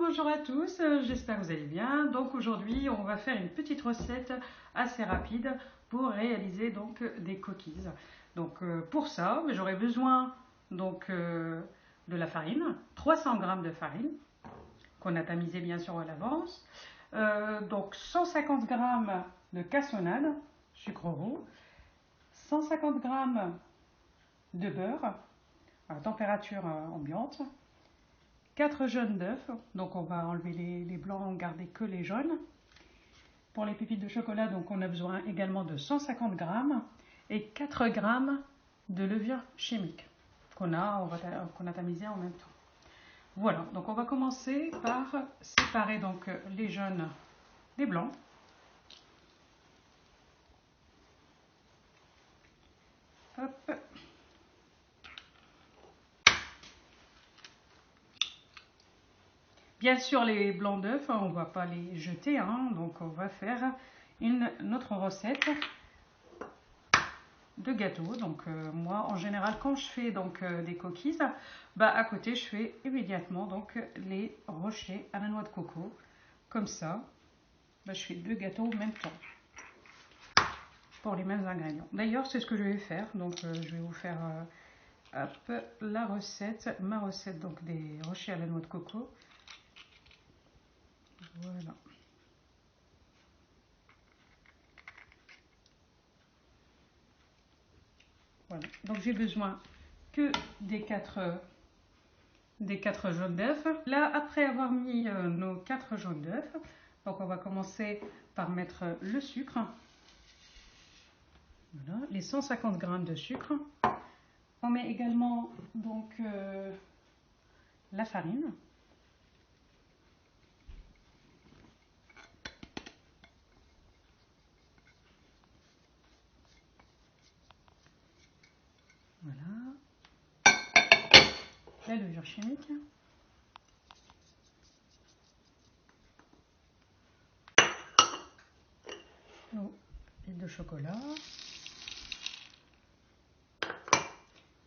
Bonjour à tous, j'espère que vous allez bien. Donc aujourd'hui on va faire une petite recette assez rapide pour réaliser donc des cookies. Donc pour ça j'aurai besoin donc de la farine, 300 g de farine qu'on a tamisé bien sûr à l'avance, donc 150 g de cassonade, sucre roux, 150 g de beurre à température ambiante, 4 jaunes d'œufs, donc on va enlever les blancs, garder que les jaunes. Pour les pépites de chocolat, donc on a besoin également de 150 g et 4 g de levure chimique qu'on a tamisé en même temps. Voilà, donc on va commencer par séparer donc les jaunes des blancs. Hop. Bien sûr, les blancs d'œufs, on ne va pas les jeter, hein, donc on va faire notre recette de gâteau. Donc moi, en général, quand je fais donc des cookies, à côté, je fais immédiatement donc les rochers à la noix de coco. Comme ça, je fais deux gâteaux en même temps pour les mêmes ingrédients. D'ailleurs, c'est ce que je vais faire. Donc je vais vous faire hop, la recette, ma recette donc des rochers à la noix de coco. Voilà. Voilà. Donc j'ai besoin que des 4 jaunes d'œufs. Là, après avoir mis nos 4 jaunes d'œufs, donc on va commencer par mettre le sucre. Voilà, les 150 g de sucre. On met également donc la farine. Voilà. La levure chimique. L'eau de chocolat.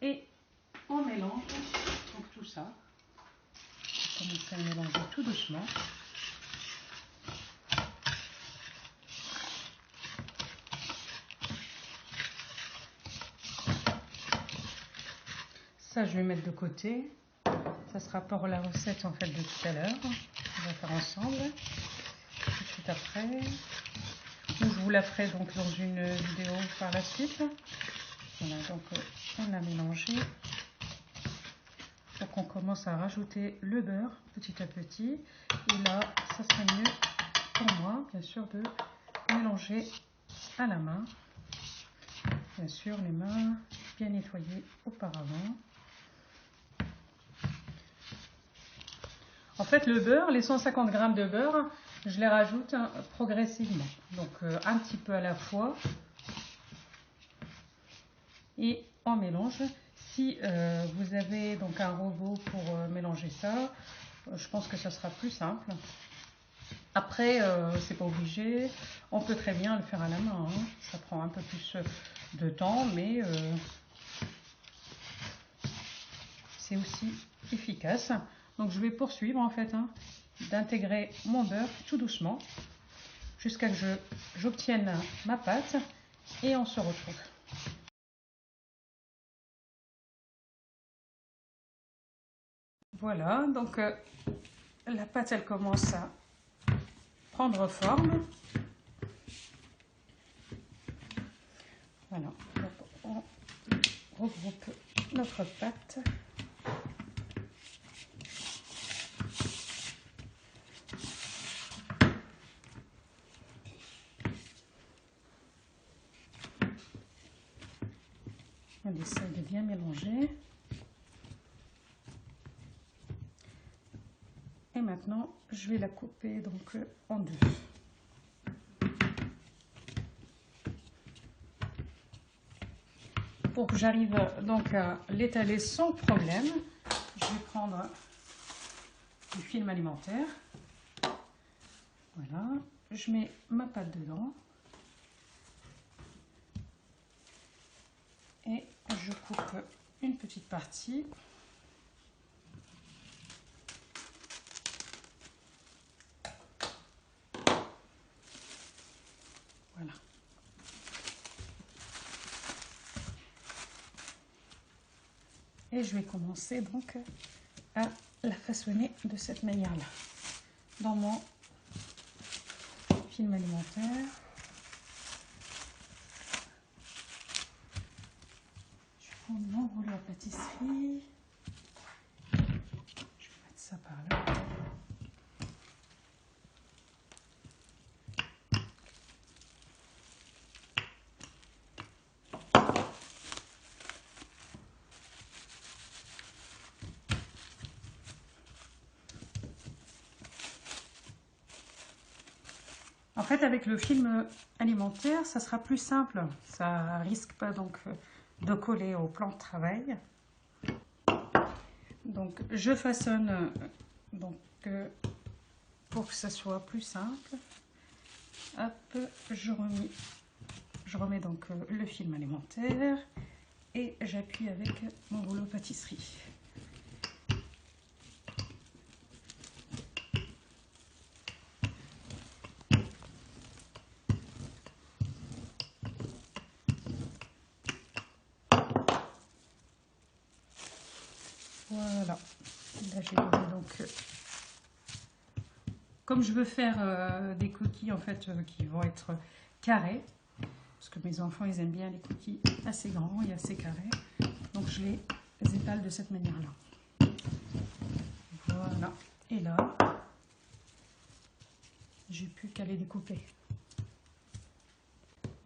Et on mélange donc tout ça. On commence à mélanger tout doucement. Ça, je vais mettre de côté. Ça sera pour la recette en fait de tout à l'heure. On va faire ensemble. Tout de suite après. Ou je vous la ferai donc dans une vidéo par la suite. Voilà, donc on a mélangé. Donc on commence à rajouter le beurre petit à petit. Et là, ça serait mieux pour moi, bien sûr, de mélanger à la main. Bien sûr, les mains bien nettoyées auparavant. En fait, le beurre, les 150 g de beurre, je les rajoute progressivement. Donc un petit peu à la fois. Et on mélange. Si vous avez donc un robot pour mélanger ça, je pense que ça sera plus simple. Après, c'est pas obligé. On peut très bien le faire à la main. Hein. Ça prend un peu plus de temps, mais c'est aussi efficace. Donc je vais poursuivre en fait d'intégrer mon beurre tout doucement jusqu'à que j'obtienne ma pâte et on se retrouve. Voilà, donc la pâte elle commence à prendre forme. Voilà, donc on regroupe notre pâte. On essaie de bien mélanger. Et maintenant, je vais la couper donc en deux. Pour que j'arrive donc à l'étaler sans problème, je vais prendre du film alimentaire. Voilà, je mets ma pâte dedans. Et je coupe une petite partie. Et je vais commencer donc à la façonner de cette manière-là. Dans mon film alimentaire, je vais prendre mon rouleau à pâtisserie. Je vais mettre ça par là. En fait, avec le film alimentaire, ça sera plus simple. Ça risque pas donc de coller au plan de travail. Donc, je façonne donc pour que ça soit plus simple. Hop, je remets donc le film alimentaire et j'appuie avec mon rouleau pâtisserie. Voilà, là j'ai donné donc, comme je veux faire des cookies en fait qui vont être carrés, parce que mes enfants ils aiment bien les cookies assez grands et assez carrés, donc je les étale de cette manière là. Voilà, et là j'ai plus qu'à les découper.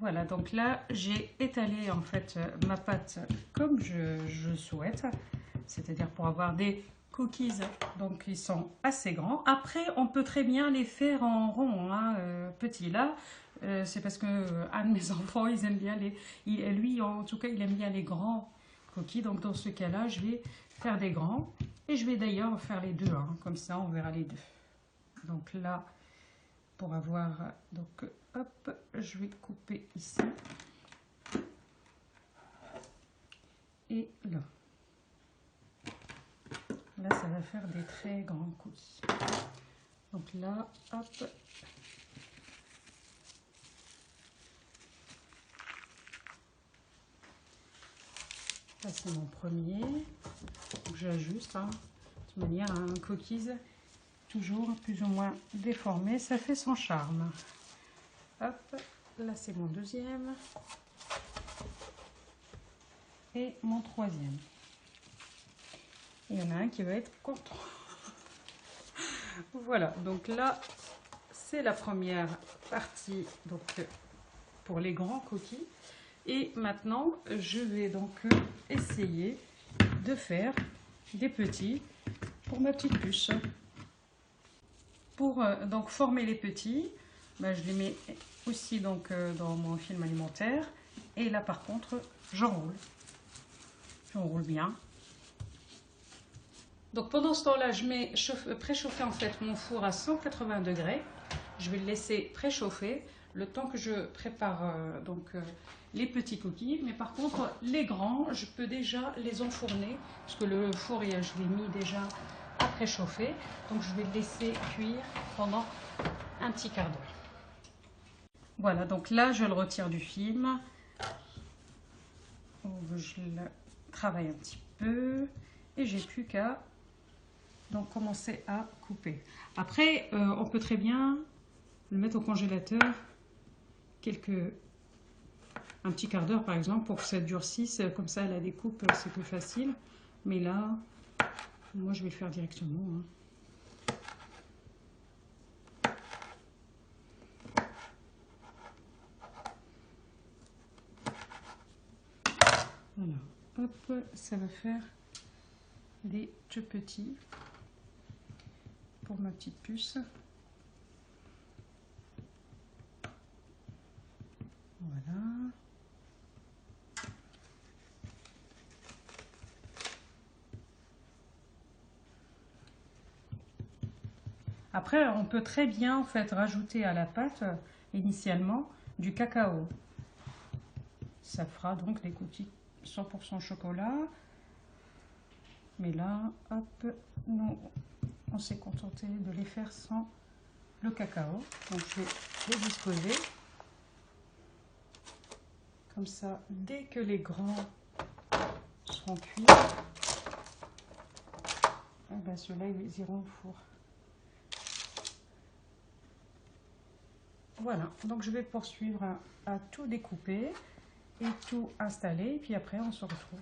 Voilà, donc là j'ai étalé en fait ma pâte comme je souhaite, c'est-à-dire pour avoir des cookies donc ils sont assez grands. Après on peut très bien les faire en rond, hein, petits. Là c'est parce que un de mes enfants ils aiment bien lui en tout cas il aime bien les grands cookies, donc dans ce cas là je vais faire des grands et je vais d'ailleurs faire les deux, hein, comme ça on verra les deux. Donc là pour avoir donc hop, je vais couper ici et là. Là, ça va faire des très grands cookies. Donc là, hop. Là, c'est mon premier. J'ajuste, hein. De toute manière, un cookies, toujours plus ou moins déformé, ça fait son charme. Hop, là, c'est mon deuxième. Et mon troisième. Il y en a un qui va être content. Voilà, donc là, c'est la première partie donc, pour les grands cookies. Et maintenant, je vais donc essayer de faire des petits pour ma petite puce. Pour donc former les petits, ben, je les mets aussi donc, dans mon film alimentaire. Et là, par contre, j'enroule. J'enroule bien. Donc pendant ce temps-là, je mets préchauffer en fait mon four à 180 degrés. Je vais le laisser préchauffer le temps que je prépare les petits cookies. Mais par contre, les grands, je peux déjà les enfourner parce que le four, je l'ai mis déjà à préchauffer. Donc je vais le laisser cuire pendant un petit quart d'heure. Voilà, donc là, je le retire du film. Je le travaille un petit peu et j'ai plus qu'à donc commencer à couper. Après on peut très bien le mettre au congélateur un petit quart d'heure par exemple pour que ça durcisse, comme ça la découpe c'est plus facile, mais là moi je vais le faire directement, hein. Voilà, hop, ça va faire des tout petits pour ma petite puce. Voilà. Après, on peut très bien en fait rajouter à la pâte initialement du cacao. Ça fera donc des cookies 100% chocolat. Mais là, hop, nous, on s'est contenté de les faire sans le cacao. Donc je vais les disposer. Comme ça, dès que les grands seront cuits, ben ceux-là, ils iront au four. Voilà, donc je vais poursuivre à tout découper et tout installer, et puis après on se retrouve.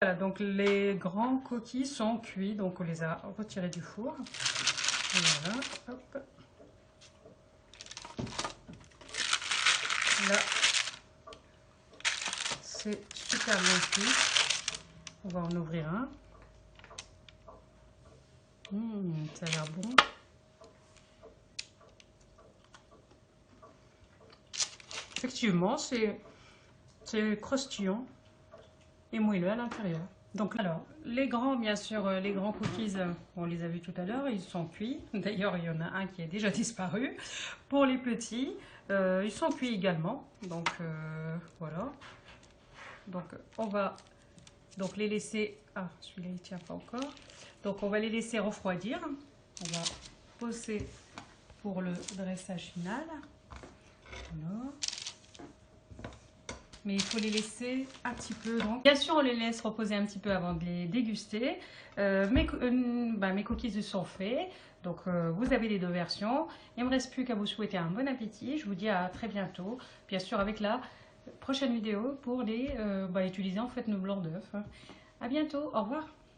Voilà, donc les grands coquilles sont cuits, donc on les a retirés du four. Voilà, hop. Là, c'est super bien cuit. On va en ouvrir un. Ça a l'air bon. Effectivement, c'est croustillant et moelleux à l'intérieur. Donc, alors, les grands, bien sûr, les grands cookies, on les a vus tout à l'heure, ils sont cuits. D'ailleurs, il y en a un qui a déjà disparu. Pour les petits, ils sont cuits également. Donc, voilà. Donc, on va donc les laisser... Ah, celui-là, il ne tient pas encore. Donc, on va les laisser refroidir. On va poser pour le dressage final. Voilà. Mais il faut les laisser un petit peu. Donc, bien sûr, on les laisse reposer un petit peu avant de les déguster. Mes cookies sont faits. Donc, vous avez les deux versions. Il ne me reste plus qu'à vous souhaiter un bon appétit. Je vous dis à très bientôt. Bien sûr, avec la prochaine vidéo pour les utiliser en fait nos blancs d'œufs. À bientôt. Au revoir.